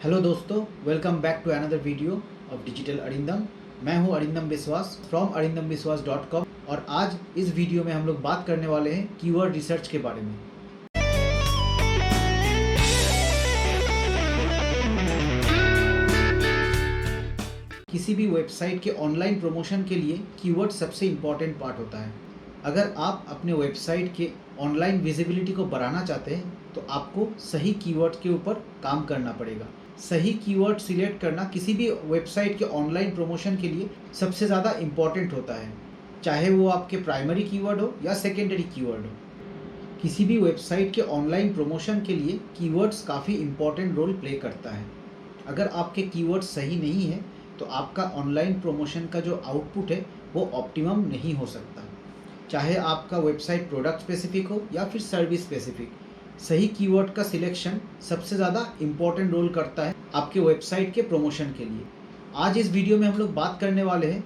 Hello दोस्तों, welcome back to another video of digital Arindam. मैं हूं अरिंदम विश्वास फ्रॉम arindamviswas.com और आज इस वीडियो में हम लोग बात करने वाले हैं कीवर्ड रिसर्च के बारे में। किसी भी वेबसाइट के ऑनलाइन प्रमोशन के लिए कीवर्ड सबसे इम्पॉर्टेंट पार्ट होता है। अगर आप अपने वेबसाइट के ऑनलाइन विजिबिलिटी को बढ़ाना चाहते हैं तो आपको सही कीवर्ड के ऊपर काम करना पड़ेगा। सही कीवर्ड सिलेक्ट करना किसी भी वेबसाइट के ऑनलाइन प्रमोशन के लिए सबसे ज़्यादा इम्पॉर्टेंट होता है, चाहे वो आपके प्राइमरी कीवर्ड हो या सेकेंडरी कीवर्ड हो। किसी भी वेबसाइट के ऑनलाइन प्रमोशन के लिए कीवर्ड्स काफ़ी इम्पॉर्टेंट रोल प्ले करता है। अगर आपके कीवर्ड्स सही नहीं है तो आपका ऑनलाइन प्रमोशन का जो आउटपुट है वो ऑप्टिमम नहीं हो सकता। चाहे आपका वेबसाइट प्रोडक्ट स्पेसिफिक हो या फिर सर्विस स्पेसिफिक, सही कीवर्ड का सिलेक्शन सबसे ज़्यादा इम्पॉर्टेंट रोल करता है आपके वेबसाइट के प्रमोशन के लिए। आज इस वीडियो में हम लोग बात करने वाले हैं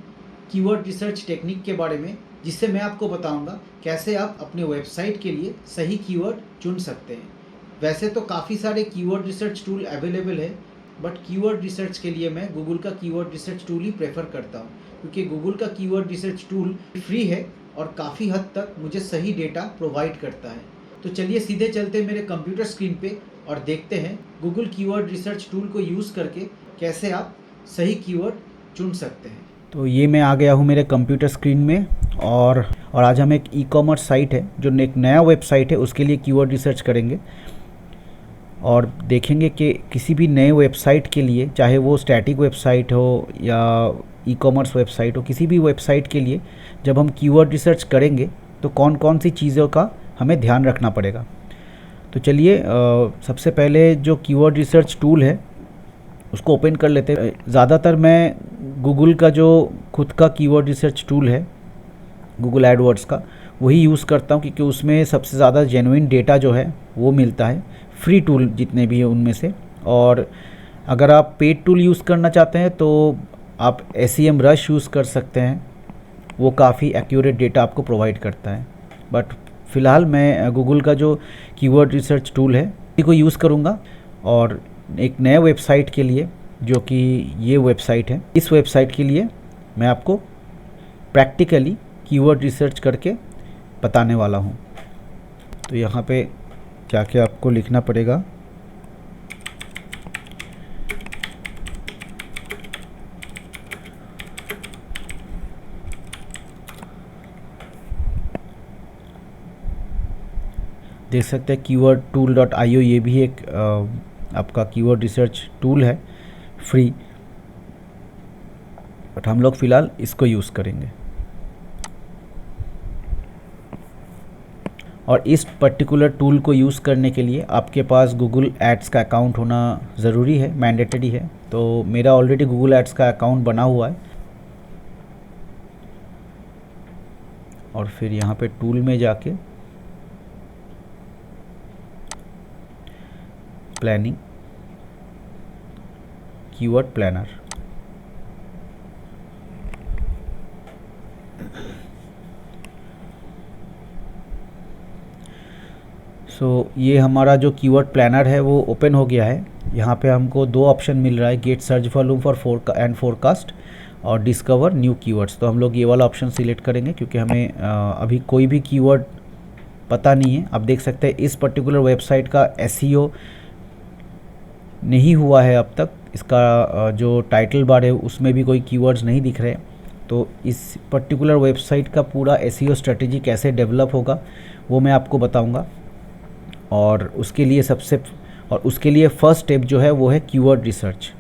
कीवर्ड रिसर्च टेक्निक के बारे में, जिससे मैं आपको बताऊंगा कैसे आप अपने वेबसाइट के लिए सही कीवर्ड चुन सकते हैं। वैसे तो काफ़ी सारे कीवर्ड रिसर्च टूल अवेलेबल है, बट कीवर्ड रिसर्च के लिए मैं गूगल का कीवर्ड रिसर्च टूल ही प्रेफर करता हूँ, क्योंकि गूगल का कीवर्ड रिसर्च टूल फ्री है और काफ़ी हद तक मुझे सही डेटा प्रोवाइड करता है। तो चलिए सीधे चलते मेरे कंप्यूटर स्क्रीन पे और देखते हैं गूगल कीवर्ड रिसर्च टूल को यूज़ करके कैसे आप सही कीवर्ड चुन सकते हैं। तो ये मैं आ गया हूँ मेरे कंप्यूटर स्क्रीन में और आज हम एक ई-कॉमर्स साइट है जो एक नया वेबसाइट है उसके लिए कीवर्ड रिसर्च करेंगे और देखेंगे कि किसी भी नए वेबसाइट के लिए, चाहे वो स्टैटिक वेबसाइट हो या ई-कॉमर्स वेबसाइट हो, किसी भी वेबसाइट के लिए जब हम कीवर्ड रिसर्च करेंगे तो कौन कौन सी चीज़ों का हमें ध्यान रखना पड़ेगा। तो चलिए सबसे पहले जो कीवर्ड रिसर्च टूल है उसको ओपन कर लेते हैं। ज़्यादातर मैं गूगल का जो खुद का कीवर्ड रिसर्च टूल है, गूगल एडवर्ड्स का, वही यूज़ करता हूँ क्योंकि उसमें सबसे ज़्यादा जेन्युइन डेटा जो है वो मिलता है, फ्री टूल जितने भी हैं उनमें से। और अगर आप पेड टूल यूज़ करना चाहते हैं तो आप SEMrush यूज़ कर सकते हैं, वो काफ़ी एक्यूरेट डेटा आपको प्रोवाइड करता है। बट फ़िलहाल मैं गूगल का जो कीवर्ड रिसर्च टूल है इसी को यूज़ करूँगा और एक नए वेबसाइट के लिए, जो कि ये वेबसाइट है, इस वेबसाइट के लिए मैं आपको प्रैक्टिकली कीवर्ड रिसर्च करके बताने वाला हूँ। तो यहाँ पे जाके आपको लिखना पड़ेगा देख सकते हैं keywordtool.io, ये भी एक आपका कीवर्ड रिसर्च टूल है फ्री, बट हम लोग फ़िलहाल इसको यूज़ करेंगे। और इस पर्टिकुलर टूल को यूज़ करने के लिए आपके पास गूगल एड्स का अकाउंट होना ज़रूरी है, मैंडेटरी है। तो मेरा ऑलरेडी गूगल एड्स का अकाउंट बना हुआ है और फिर यहाँ पे टूल में जाके प्लानिंग, कीवर्ड प्लानर, ये हमारा जो कीवर्ड प्लानर है वो ओपन हो गया है। यहाँ पे हमको दो ऑप्शन मिल रहा है, get search volume for forecast और डिस्कवर न्यू कीवर्ड्स। तो हम लोग ये वाला ऑप्शन सिलेक्ट करेंगे क्योंकि हमें अभी कोई भी कीवर्ड पता नहीं है। आप देख सकते हैं इस पर्टिकुलर वेबसाइट का SEO नहीं हुआ है अब तक, इसका जो टाइटल बार है उसमें भी कोई कीवर्ड्स नहीं दिख रहे। तो इस पर्टिकुलर वेबसाइट का पूरा SEO स्ट्रेटेजी कैसे डेवलप होगा वो मैं आपको बताऊंगा और उसके लिए फ़र्स्ट स्टेप जो है वो है कीवर्ड रिसर्च।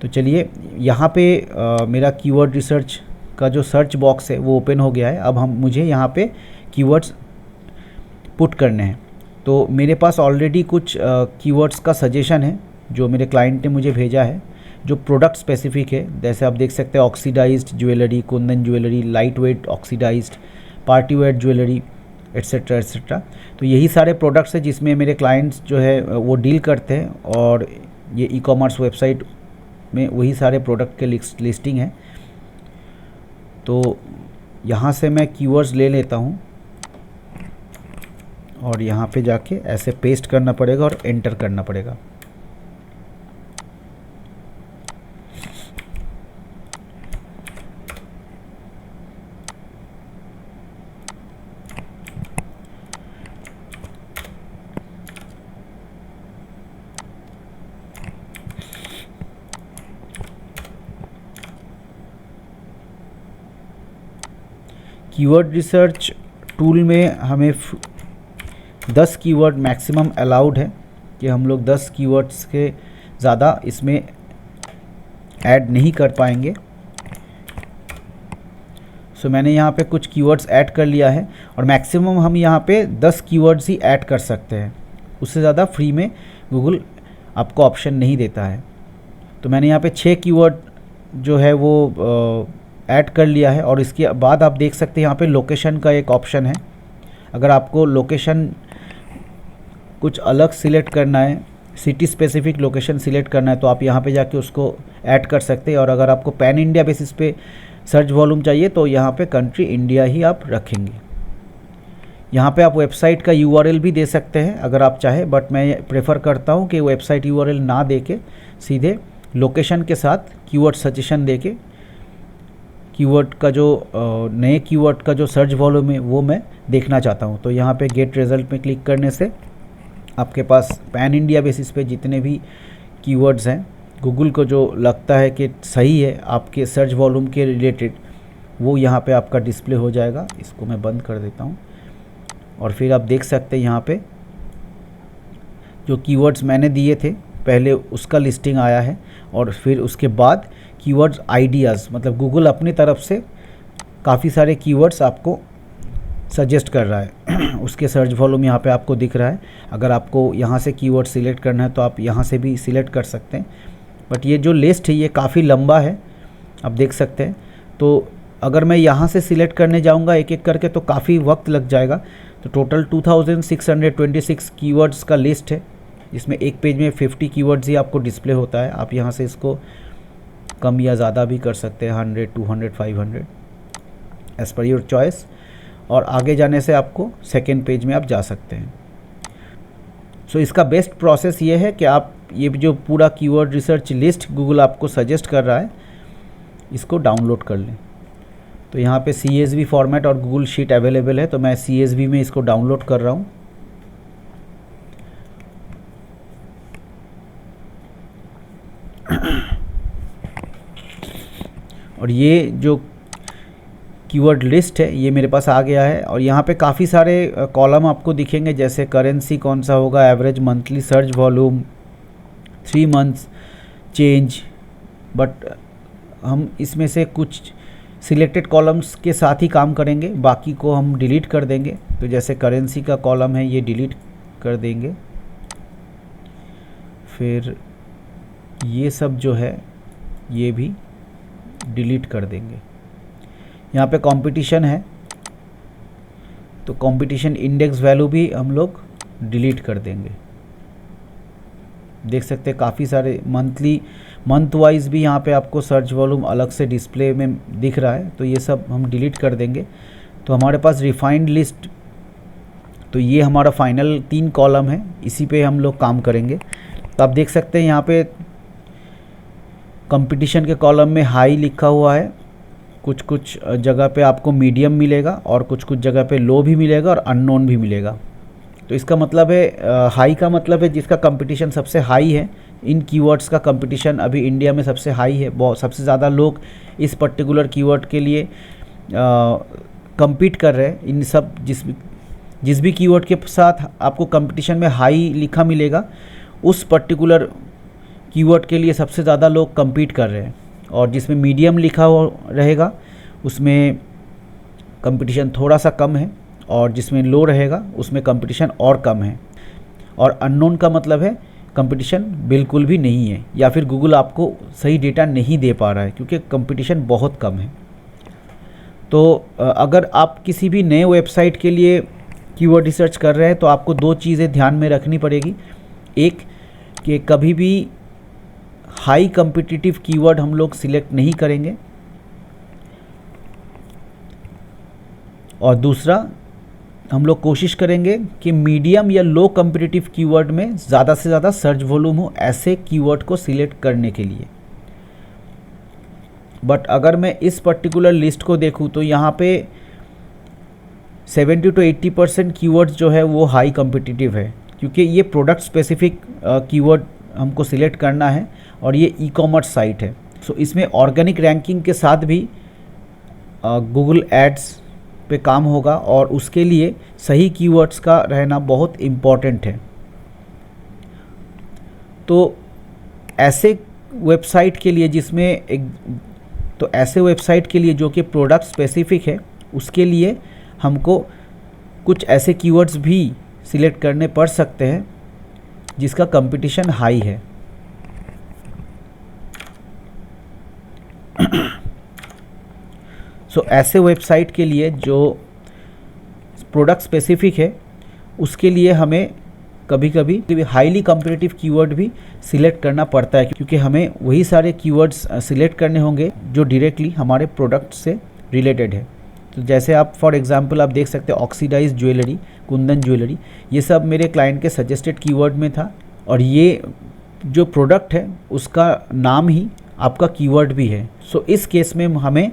तो चलिए यहाँ पे मेरा कीवर्ड रिसर्च का जो सर्च बॉक्स है वो ओपन हो गया है। अब मुझे यहाँ पे कीवर्ड्स पुट करने हैं। तो मेरे पास ऑलरेडी कुछ कीवर्ड्स का सजेशन है जो मेरे क्लाइंट ने मुझे भेजा है, जो प्रोडक्ट स्पेसिफिक है। जैसे आप देख सकते हैं oxidised jewellery, kundan jewellery, light weight oxidised, party wear jewellery, etcetera etcetera. तो यही सारे प्रोडक्ट्स हैं जिसमें मेरे क्लाइंट्स जो है वो डील करते हैं और ये ई-कॉमर्स वेबसाइट में वही सारे प्रोडक्ट के लिस्टिंग है। तो यहाँ से मैं कीवर्ड्स ले लेता हूँ और यहाँ पे जाके ऐसे पेस्ट करना पड़ेगा और एंटर करना पड़ेगा। कीवर्ड रिसर्च टूल में हमें 10 कीवर्ड मैक्सिमम अलाउड है कि हम लोग 10 कीवर्ड्स के ज़्यादा इसमें ऐड नहीं कर पाएंगे। सो मैंने यहाँ पे कुछ कीवर्ड्स ऐड कर लिया है और मैक्सिमम हम यहाँ पे 10 कीवर्ड्स ही ऐड कर सकते हैं, उससे ज़्यादा फ्री में गूगल आपको ऑप्शन नहीं देता है। तो मैंने यहाँ पे 6 कीवर्ड जो है वो ऐड कर लिया है और इसके बाद आप देख सकते हैं यहाँ पे लोकेशन का एक ऑप्शन है। अगर आपको लोकेशन कुछ अलग सिलेक्ट करना है, सिटी स्पेसिफिक लोकेशन सिलेक्ट करना है, तो आप यहाँ पे जाके उसको ऐड कर सकते हैं। और अगर आपको पैन इंडिया बेसिस पे सर्च वॉल्यूम चाहिए तो यहाँ पे कंट्री इंडिया ही आप रखेंगे। यहाँ पे आप वेबसाइट का यूआरएल भी दे सकते हैं अगर आप चाहें, बट मैं प्रेफर करता हूँ कि वेबसाइट यूआरएल ना दे के सीधे लोकेशन के साथ कीवर्ड सजेशन दे के कीवर्ड का जो नए कीवर्ड का जो सर्च वॉल्यूम है वो मैं देखना चाहता हूँ। तो यहाँ पे गेट रिजल्ट में क्लिक करने से आपके पास पैन इंडिया बेसिस पे जितने भी कीवर्ड्स हैं गूगल को जो लगता है कि सही है आपके सर्च वॉल्यूम के रिलेटेड, वो यहाँ पे आपका डिस्प्ले हो जाएगा। इसको मैं बंद कर देता हूँ और फिर आप देख सकते हैं यहाँ पे जो कीवर्ड्स मैंने दिए थे पहले उसका लिस्टिंग आया है और फिर उसके बाद कीवर्ड्स आइडियाज़, मतलब गूगल अपनी तरफ से काफ़ी सारे कीवर्ड्स आपको सजेस्ट कर रहा है। उसके सर्च वॉल्यूम यहाँ पे आपको दिख रहा है। अगर आपको यहाँ से कीवर्ड सिलेक्ट करना है तो आप यहाँ से भी सिलेक्ट कर सकते हैं, बट ये जो लिस्ट है ये काफ़ी लंबा है, आप देख सकते हैं। तो अगर मैं यहाँ से सिलेक्ट करने जाऊँगा एक एक करके तो काफ़ी वक्त लग जाएगा। तो टोटल 2626 कीवर्ड्स का लिस्ट है, जिसमें एक पेज में 50 कीवर्ड्स ही आपको डिस्प्ले होता है। आप यहाँ से इसको कम या ज़्यादा भी कर सकते हैं, 100, 200, 500 एज़ पर योर चॉइस। और आगे जाने से आपको सेकेंड पेज में आप जा सकते हैं। सो इसका बेस्ट प्रोसेस ये है कि आप ये जो पूरा कीवर्ड रिसर्च लिस्ट गूगल आपको सजेस्ट कर रहा है इसको डाउनलोड कर लें। तो यहाँ पे CSV फॉर्मेट और गूगल शीट अवेलेबल है, तो मैं CSV में इसको डाउनलोड कर रहा हूँ। और ये जो कीवर्ड लिस्ट है ये मेरे पास आ गया है और यहाँ पे काफ़ी सारे कॉलम आपको दिखेंगे, जैसे करेंसी कौन सा होगा, average monthly search volume, 3 months change. But हम इसमें से कुछ सिलेक्टेड कॉलम्स के साथ ही काम करेंगे, बाकी को हम डिलीट कर देंगे। तो जैसे करेंसी का कॉलम है ये डिलीट कर देंगे। फिर ये सब जो है ये भी डिलीट कर देंगे। यहाँ पे कंपटीशन है तो कंपटीशन इंडेक्स वैल्यू भी हम लोग डिलीट कर देंगे। देख सकते हैं काफ़ी सारे मंथ वाइज भी यहाँ पे आपको सर्च वॉल्यूम अलग से डिस्प्ले में दिख रहा है, तो ये सब हम डिलीट कर देंगे। तो हमारे पास रिफाइंड लिस्ट, तो ये हमारा फाइनल 3 कॉलम है, इसी पे हम लोग काम करेंगे। तो आप देख सकते हैं यहाँ पे कंपटीशन के कॉलम में हाई लिखा हुआ है, कुछ जगह पे आपको मीडियम मिलेगा और कुछ जगह पे लो भी मिलेगा और अननोन भी मिलेगा। तो इसका मतलब है हाई का मतलब है जिसका कंपटीशन सबसे हाई है। इन कीवर्ड्स का कंपटीशन अभी इंडिया में सबसे हाई है, बहुत सबसे ज़्यादा लोग इस पर्टिकुलर कीवर्ड के लिए compete कर रहे हैं। इन सब जिस भी कीवर्ड के साथ आपको कंपटीशन में हाई लिखा मिलेगा उस पर्टिकुलर कीवर्ड के लिए सबसे ज़्यादा लोग compete कर रहे हैं, और जिसमें मीडियम लिखा हो रहेगा उसमें कंपटीशन थोड़ा सा कम है, और जिसमें लो रहेगा उसमें कंपटीशन और कम है। और अननोन का मतलब है कंपटीशन बिल्कुल भी नहीं है, या फिर गूगल आपको सही डेटा नहीं दे पा रहा है क्योंकि कंपटीशन बहुत कम है। तो अगर आप किसी भी नए वेबसाइट के लिए कीवर्ड रिसर्च कर रहे हैं तो आपको 2 चीज़ें ध्यान में रखनी पड़ेगी। एक कि कभी भी हाई कॉम्पिटिटिव कीवर्ड हम लोग सिलेक्ट नहीं करेंगे, और दूसरा हम लोग कोशिश करेंगे कि मीडियम या लो कॉम्पिटिटिव कीवर्ड में ज़्यादा से ज़्यादा सर्च वॉल्यूम हो ऐसे कीवर्ड को सिलेक्ट करने के लिए। बट अगर मैं इस पर्टिकुलर लिस्ट को देखूं तो यहाँ पे 70 to 80% कीवर्ड्स जो है वो हाई कॉम्पिटिटिव है, क्योंकि ये प्रोडक्ट स्पेसिफिक कीवर्ड हमको सिलेक्ट करना है और ये ई-कॉमर्स साइट है। सो इसमें ऑर्गेनिक रैंकिंग के साथ भी गूगल एड्स पे काम होगा और उसके लिए सही कीवर्ड्स का रहना बहुत इम्पॉर्टेंट है। तो ऐसे वेबसाइट के लिए ऐसे वेबसाइट के लिए जो कि प्रोडक्ट स्पेसिफिक है, उसके लिए हमको कुछ ऐसे कीवर्ड्स भी सिलेक्ट करने पड़ सकते हैं जिसका कंपटीशन हाई है। ऐसे वेबसाइट के लिए जो प्रोडक्ट स्पेसिफिक है, उसके लिए हमें कभी कभी हाईली कॉम्पिटिटिव कीवर्ड भी सिलेक्ट करना पड़ता है, क्योंकि हमें वही सारे कीवर्ड्स सिलेक्ट करने होंगे जो डायरेक्टली हमारे प्रोडक्ट से रिलेटेड है। तो जैसे आप फॉर एग्जांपल आप देख सकते हैं ऑक्सीडाइज ज्वेलरी, कुंदन ज्वेलरी, ये सब मेरे क्लाइंट के सजेस्टेड कीवर्ड में था और ये जो प्रोडक्ट है उसका नाम ही आपका कीवर्ड भी है। इस केस में हमें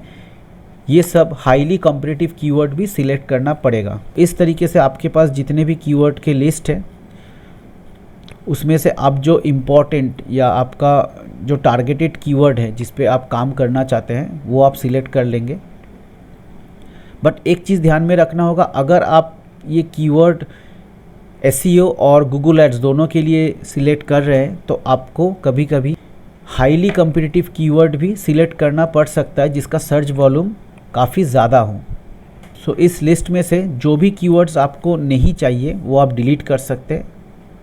ये सब हाईली कॉम्पिटिटिव कीवर्ड भी सिलेक्ट करना पड़ेगा। इस तरीके से आपके पास जितने भी कीवर्ड के लिस्ट है, उसमें से आप जो इम्पॉर्टेंट या आपका जो टारगेटेड कीवर्ड है जिस पे आप काम करना चाहते हैं वो आप सिलेक्ट कर लेंगे। बट एक चीज़ ध्यान में रखना होगा, अगर आप ये कीवर्ड एसईओ और गूगल एड्स दोनों के लिए सिलेक्ट कर रहे हैं तो आपको कभी कभी हाईली कॉम्पिटिटिव कीवर्ड भी सिलेक्ट करना पड़ सकता है जिसका सर्च वॉल्यूम काफ़ी ज़्यादा हो। इस लिस्ट में से जो भी कीवर्ड्स आपको नहीं चाहिए वो आप डिलीट कर सकते हैं।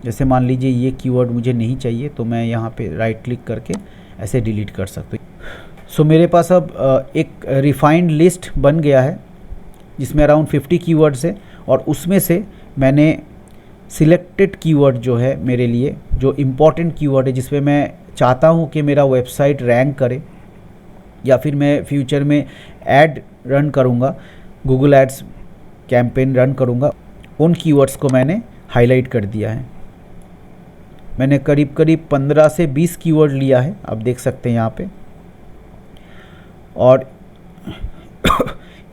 जैसे मान लीजिए ये कीवर्ड मुझे नहीं चाहिए तो मैं यहाँ पे राइट क्लिक करके ऐसे डिलीट कर सकते हूँ। मेरे पास अब एक रिफाइंड लिस्ट बन गया है जिसमें अराउंड 50 कीवर्ड्स है और उसमें से मैंने सिलेक्टेड कीवर्ड जो है मेरे लिए जो इम्पॉर्टेंट कीवर्ड है जिसपे मैं चाहता हूँ कि मेरा वेबसाइट रैंक करे या फिर मैं फ्यूचर में ऐड रन करूँगा, गूगल एड्स कैंपेन रन करूँगा, उन कीवर्ड्स को मैंने हाईलाइट कर दिया है। मैंने करीब 15 से 20 कीवर्ड लिया है, आप देख सकते हैं यहाँ पे।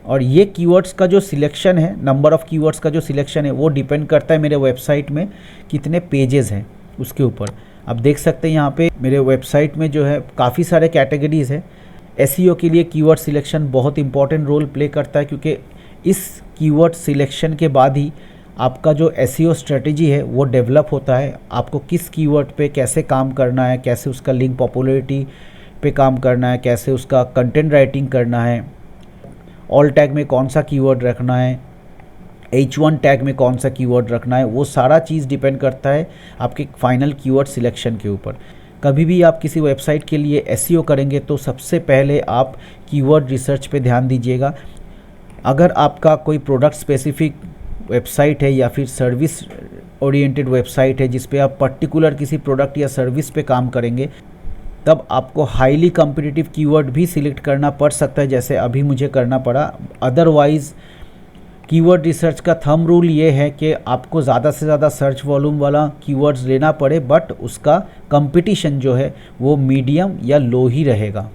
और ये कीवर्ड्स का जो सिलेक्शन है, नंबर ऑफ़ कीवर्ड्स का जो सिलेक्शन है वो डिपेंड करता है मेरे वेबसाइट में कितने पेजेस हैं उसके ऊपर। आप देख सकते हैं यहाँ पे मेरे वेबसाइट में जो है काफ़ी सारे कैटेगरीज़ है। एसईओ के लिए कीवर्ड सिलेक्शन बहुत इंपॉर्टेंट रोल प्ले करता है, क्योंकि इस कीवर्ड सिलेक्शन के बाद ही आपका जो एसईओ स्ट्रेटजी है वो डेवलप होता है। आपको किस कीवर्ड पे कैसे काम करना है, कैसे उसका लिंक पॉपुलैरिटी पे काम करना है, कैसे उसका कंटेंट राइटिंग करना है, ऑल टैग में कौन सा कीवर्ड रखना है, H1 टैग में कौन सा कीवर्ड रखना है, वो सारा चीज़ डिपेंड करता है आपके फाइनल कीवर्ड सिलेक्शन के ऊपर। कभी भी आप किसी वेबसाइट के लिए एसईओ करेंगे तो सबसे पहले आप कीवर्ड रिसर्च पे ध्यान दीजिएगा। अगर आपका कोई प्रोडक्ट स्पेसिफिक वेबसाइट है या फिर सर्विस ओरिएंटेड वेबसाइट है जिस पे आप पर्टिकुलर किसी प्रोडक्ट या सर्विस पे काम करेंगे, तब आपको हाईली कॉम्पिटिटिव कीवर्ड भी सिलेक्ट करना पड़ सकता है, जैसे अभी मुझे करना पड़ा। अदरवाइज़ कीवर्ड रिसर्च का थंब रूल ये है कि आपको ज़्यादा से ज़्यादा सर्च वॉल्यूम वाला कीवर्ड्स लेना पड़े, बट उसका कंपटीशन जो है वो मीडियम या लो ही रहेगा।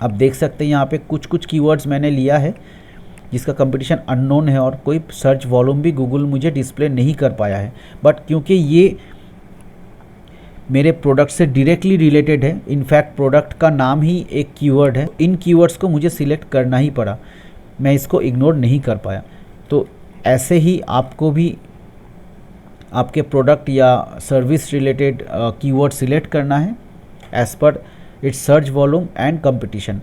आप देख सकते हैं यहाँ पे कुछ कीवर्ड्स मैंने लिया है जिसका कंपटीशन अननोन है और कोई सर्च वॉल्यूम भी गूगल मुझे डिस्प्ले नहीं कर पाया है, बट क्योंकि ये मेरे प्रोडक्ट से डायरेक्टली रिलेटेड है, इनफैक्ट प्रोडक्ट का नाम ही एक कीवर्ड है, इन कीवर्ड्स को मुझे सिलेक्ट करना ही पड़ा, मैं इसको इग्नोर नहीं कर पाया। तो ऐसे ही आपको भी आपके प्रोडक्ट या सर्विस रिलेटेड कीवर्ड सिलेक्ट करना है as per it's search volume and competition.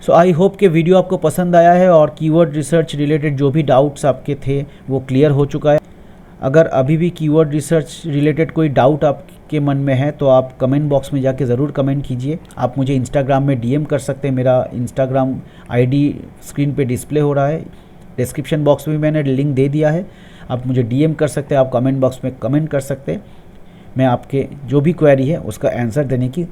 So I hope कि वीडियो आपको पसंद आया है और कीवर्ड रिसर्च रिलेटेड जो भी डाउट्स आपके थे वो क्लियर हो चुका है। अगर अभी भी कीवर्ड रिसर्च रिलेटेड कोई डाउट आपके मन में है तो आप कमेंट बॉक्स में जाके ज़रूर कमेंट कीजिए। आप मुझे इंस्टाग्राम में डीएम कर सकते हैं, मेरा इंस्टाग्राम आईडी स्क्रीन पे डिस्प्ले हो रहा है, डिस्क्रिप्शन बॉक्स में मैंने लिंक दे दिया है, आप मुझे डीएम कर सकते हैं, आप कमेंट बॉक्स में कमेंट कर सकते हैं। मैं आपके जो भी क्वेरी है उसका आंसर देने की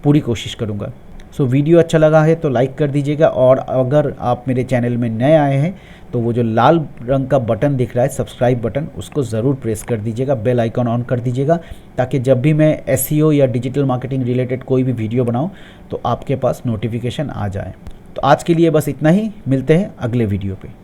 पूरी कोशिश करूँगा। सो वीडियो अच्छा लगा है तो लाइक कर दीजिएगा, और अगर आप मेरे चैनल में नए आए हैं तो वो जो लाल रंग का बटन दिख रहा है सब्सक्राइब बटन, उसको ज़रूर प्रेस कर दीजिएगा, बेल आइकन ऑन कर दीजिएगा, ताकि जब भी मैं एसईओ या डिजिटल मार्केटिंग रिलेटेड कोई भी वीडियो बनाऊं तो आपके पास नोटिफिकेशन आ जाए। तो आज के लिए बस इतना ही, मिलते हैं अगले वीडियो पे।